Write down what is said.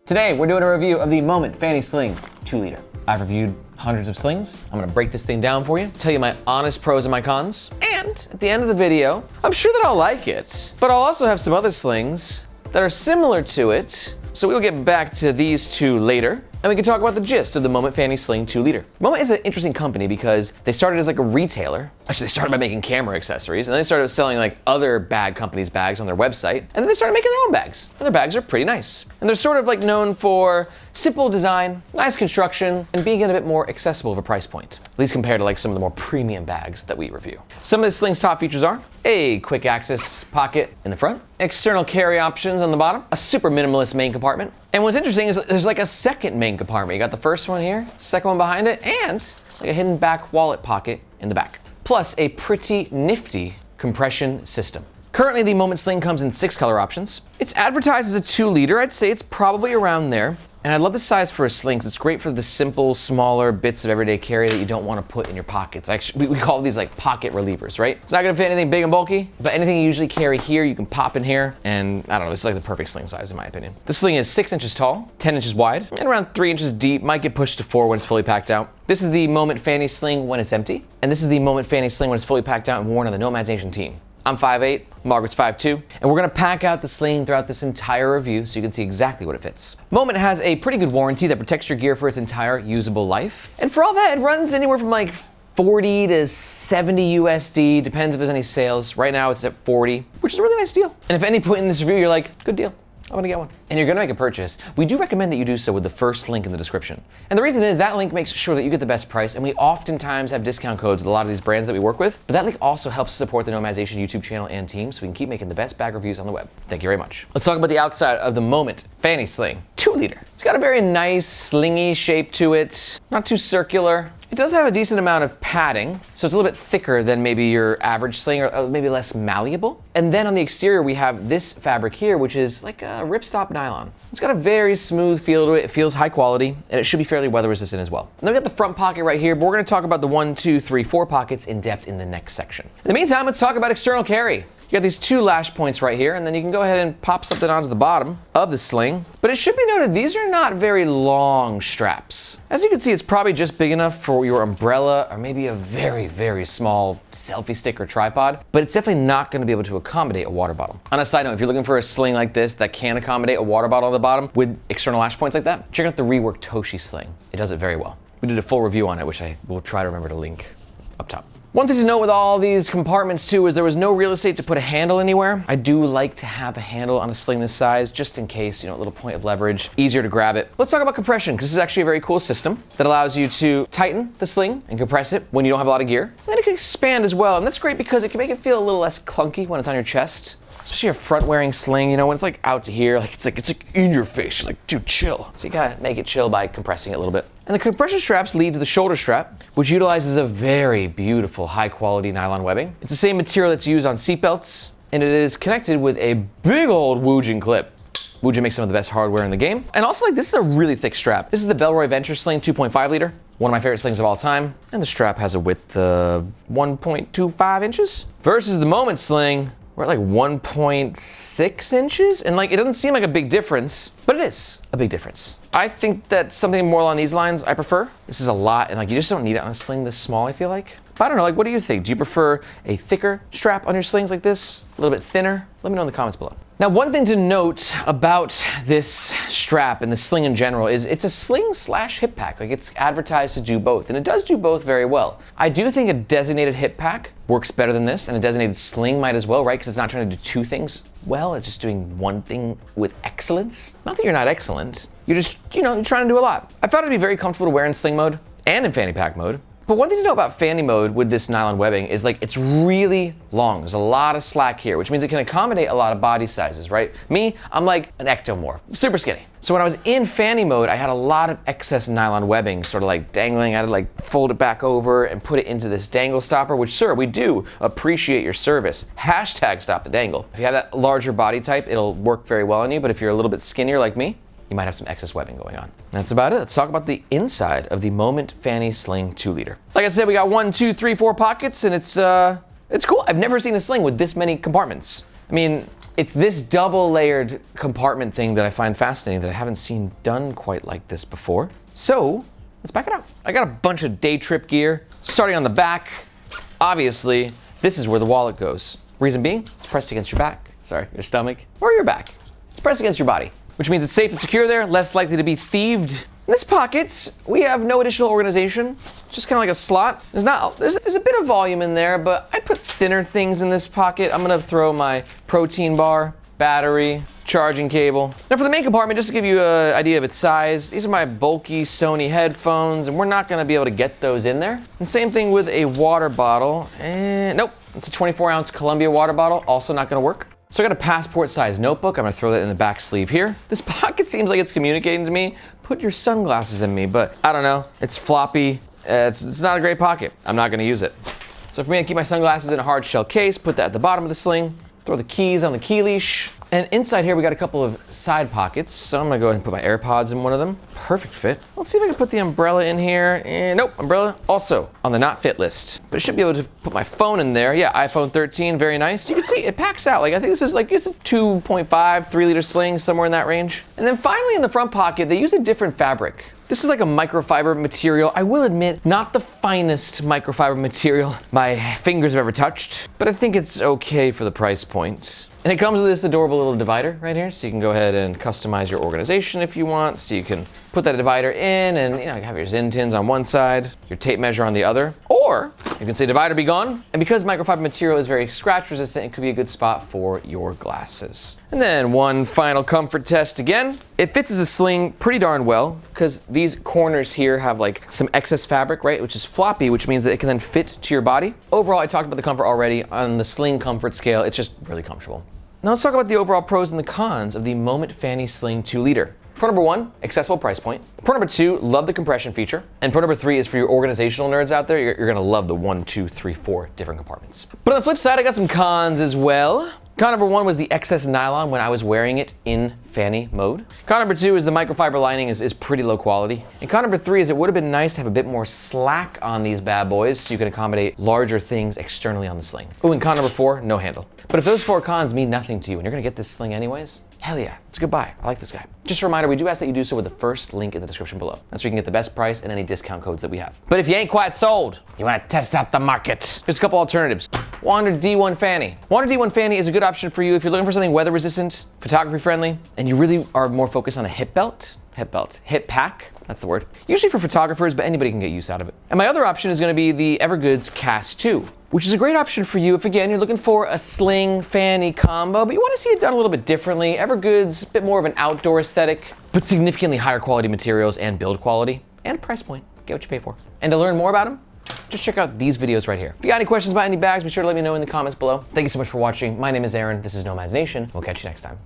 Today, we're doing a review of the Moment Fanny Sling 2-liter. I've reviewed hundreds of slings. I'm gonna break this thing down for you, tell you my honest pros and my cons, and at the end of the video, I'm sure that I'll like it, but I'll also have some other slings that are similar to it, so we'll get back to these two later, and we can talk about the gist of the Moment Fanny Sling 2-liter. Moment is an interesting company because they started as like a retailer. Actually, they started by making camera accessories, and then they started selling like other bag companies' bags on their website, and then they started making their own bags. And their bags are pretty nice. And they're sort of like known for simple design, nice construction, and being at a bit more accessible of a price point, at least compared to like some of the more premium bags that we review. Some of the Sling's top features are a quick access pocket in the front, external carry options on the bottom, a super minimalist main compartment, and what's interesting is there's like a second main compartment. You got the first one here, second one behind it, and like a hidden back wallet pocket in the back. Plus a pretty nifty compression system. Currently, the Moment Sling comes in 6 color options. It's advertised as a 2-liter. I'd say it's probably around there. And I love the size for a sling because it's great for the simple, smaller bits of everyday carry that you don't want to put in your pockets. Actually, we call these like pocket relievers, right? It's not gonna fit anything big and bulky, but anything you usually carry here, you can pop in here, and I don't know, it's like the perfect sling size in my opinion. The sling is 6 inches tall, 10 inches wide, and around 3 inches deep, might get pushed to 4 when it's fully packed out. This is the Moment Fanny Sling when it's empty, and this is the Moment Fanny Sling when it's fully packed out and worn on the Nomads Nation team. I'm 5'8", Margaret's 5'2", and we're gonna pack out the sling throughout this entire review so you can see exactly what it fits. Moment has a pretty good warranty that protects your gear for its entire usable life. And for all that, it runs anywhere from like 40 to 70 USD, depends if there's any sales. Right now it's at 40, which is a really nice deal. And if at any point in this review you're like, good deal, I'm gonna get one, and you're gonna make a purchase, we do recommend that you do so with the first link in the description. And the reason is that link makes sure that you get the best price, and we oftentimes have discount codes with a lot of these brands that we work with, but that link also helps support the Nomads Nation YouTube channel and team so we can keep making the best bag reviews on the web. Thank you very much. Let's talk about the outside of the Moment Fanny Sling 2-liter. It's got a very nice slingy shape to it, not too circular. It does have a decent amount of padding, so it's a little bit thicker than maybe your average sling, or maybe less malleable. And then on the exterior, we have this fabric here, which is like a ripstop nylon. It's got a very smooth feel to it. It feels high quality, and it should be fairly weather resistant as well. And then we got the front pocket right here, but we're gonna talk about the 1, 2, 3, 4 pockets in depth in the next section. In the meantime, let's talk about external carry. You got these 2 lash points right here, and then you can go ahead and pop something onto the bottom of the sling. But it should be noted, these are not very long straps. As you can see, it's probably just big enough for your umbrella or maybe a very, very small selfie stick or tripod, but it's definitely not gonna be able to accommodate a water bottle. On a side note, if you're looking for a sling like this that can accommodate a water bottle on the bottom with external lash points like that, check out the reworked Toshi sling. It does it very well. We did a full review on it, which I will try to remember to link up top. One thing to note with all these compartments too is there was no real estate to put a handle anywhere. I do like to have a handle on a sling this size, just in case, you know, a little point of leverage, easier to grab it. Let's talk about compression, because this is actually a very cool system that allows you to tighten the sling and compress it when you don't have a lot of gear. And then it can expand as well, and that's great because it can make it feel a little less clunky when it's on your chest. Especially a front-wearing sling, you know, when it's like out to here, like it's like in your face, you're like, dude, chill. So you gotta make it chill by compressing it a little bit. And the compression straps lead to the shoulder strap, which utilizes a very beautiful, high-quality nylon webbing. It's the same material that's used on seatbelts, and it is connected with a big old Woojin clip. Woojin makes some of the best hardware in the game. And also, like, this is a really thick strap. This is the Bellroy Venture Sling 2.5 liter, one of my favorite slings of all time. And the strap has a width of 1.25 inches versus the Moment Sling, we're at like 1.6 inches, and like it doesn't seem like a big difference, but it is a big difference. I think that something more along these lines I prefer. This is a lot, and like you just don't need it on a sling this small, I feel like. But I don't know, like what do you think? Do you prefer a thicker strap on your slings like this? A little bit thinner? Let me know in the comments below. Now, one thing to note about this strap and the sling in general is it's a sling/hip pack. Like it's advertised to do both, and it does do both very well. I do think a designated hip pack works better than this, and a designated sling might as well, right? Because it's not trying to do 2 things well, it's just doing one thing with excellence. Not that you're not excellent, you're just, you know, you're trying to do a lot. I found it to be very comfortable to wear in sling mode and in fanny pack mode. But one thing to know about fanny mode with this nylon webbing is like it's really long. There's a lot of slack here, which means it can accommodate a lot of body sizes, right? Me, I'm like an ectomorph, super skinny. So when I was in fanny mode, I had a lot of excess nylon webbing sort of like dangling. I had to like fold it back over and put it into this dangle stopper, which, sir, we do appreciate your service. Hashtag stop the dangle. If you have that larger body type, it'll work very well on you, but if you're a little bit skinnier like me, you might have some excess webbing going on. That's about it. Let's talk about the inside of the Moment Fanny Sling 2-liter. Like I said, we got 1, 2, 3, 4 pockets, and it's cool. I've never seen a sling with this many compartments. I mean, It's this double layered compartment thing that I find fascinating that I haven't seen done quite like this before. So let's back it up. I got a bunch of day trip gear. Starting on the back, obviously, this is where the wallet goes. Reason being, it's pressed against your back. Sorry, your stomach or your back. It's pressed against your body, which means it's safe and secure there, less likely to be thieved. In this pocket, we have no additional organization. It's just kind of like a slot. There's a bit of volume in there, but I'd put thinner things in this pocket. I'm gonna throw my protein bar, battery, charging cable. Now for the main compartment, just to give you an idea of its size, these are my bulky Sony headphones, and we're not gonna be able to get those in there. And same thing with a water bottle. Nope, it's a 24-ounce Columbia water bottle, also not gonna work. So I got a passport-sized notebook. I'm gonna throw that in the back sleeve here. This pocket seems like it's communicating to me, put your sunglasses in me, but I don't know. It's floppy. It's not a great pocket. I'm not gonna use it. So for me, I keep my sunglasses in a hard shell case, put that at the bottom of the sling, throw the keys on the key leash. And inside here, we got a couple of side pockets. So I'm gonna go ahead and put my AirPods in one of them. Perfect fit. Let's see if I can put the umbrella in here. Nope, umbrella also on the not fit list. But I should be able to put my phone in there. Yeah, iPhone 13, very nice. You can see it packs out. Like I think this is like, it's a 2.5, 3 liter sling, somewhere in that range. And then finally in the front pocket, they use a different fabric. This is like a microfiber material. I will admit, not the finest microfiber material my fingers have ever touched, but I think it's okay for the price point. And it comes with this adorable little divider right here, so you can go ahead and customize your organization if you want. So you can put that divider in and have your Zinn tins on one side, your tape measure on the other, or you can say divider be gone. And because microfiber material is very scratch resistant, it could be a good spot for your glasses. And then one final comfort test again. It fits as a sling pretty darn well because these corners here have like some excess fabric, right? Which is floppy, which means that it can then fit to your body. Overall, I talked about the comfort already. On the sling comfort scale, it's just really comfortable. Now let's talk about the overall pros and the cons of the Moment Fanny Sling 2 liter. Pro number 1, accessible price point. Pro number 2, love the compression feature. And pro number 3 is for your organizational nerds out there, you're gonna love the 1, 2, 3, 4 different compartments. But on the flip side, I got some cons as well. Con number 1 was the excess nylon when I was wearing it in Fanny mode. Con number 2 is the microfiber lining is pretty low quality. And con number 3 is it would have been nice to have a bit more slack on these bad boys so you can accommodate larger things externally on the sling. Oh, and con number 4, no handle. But if those 4 cons mean nothing to you and you're gonna get this sling anyways, hell yeah, it's a good buy. I like this guy. Just a reminder, we do ask that you do so with the first link in the description below. That's where you can get the best price and any discount codes that we have. But if you ain't quite sold, you wanna test out the market, there's a couple alternatives. WANDRD D1 Fanny. WANDRD D1 Fanny is a good option for you if you're looking for something weather resistant, photography friendly, and you really are more focused on a hip pack, that's the word. Usually for photographers, but anybody can get use out of it. And my other option is gonna be the EVERGOODS Cast 2, which is a great option for you if, again, you're looking for a sling Fanny combo, but you wanna see it done a little bit differently. EVERGOODS, a bit more of an outdoor aesthetic, but significantly higher quality materials and build quality, and price point. Get what you pay for. And to learn more about them, just check out these videos right here. If you got any questions about any bags, be sure to let me know in the comments below. Thank you so much for watching. My name is Aaron. This is Nomads Nation. We'll catch you next time.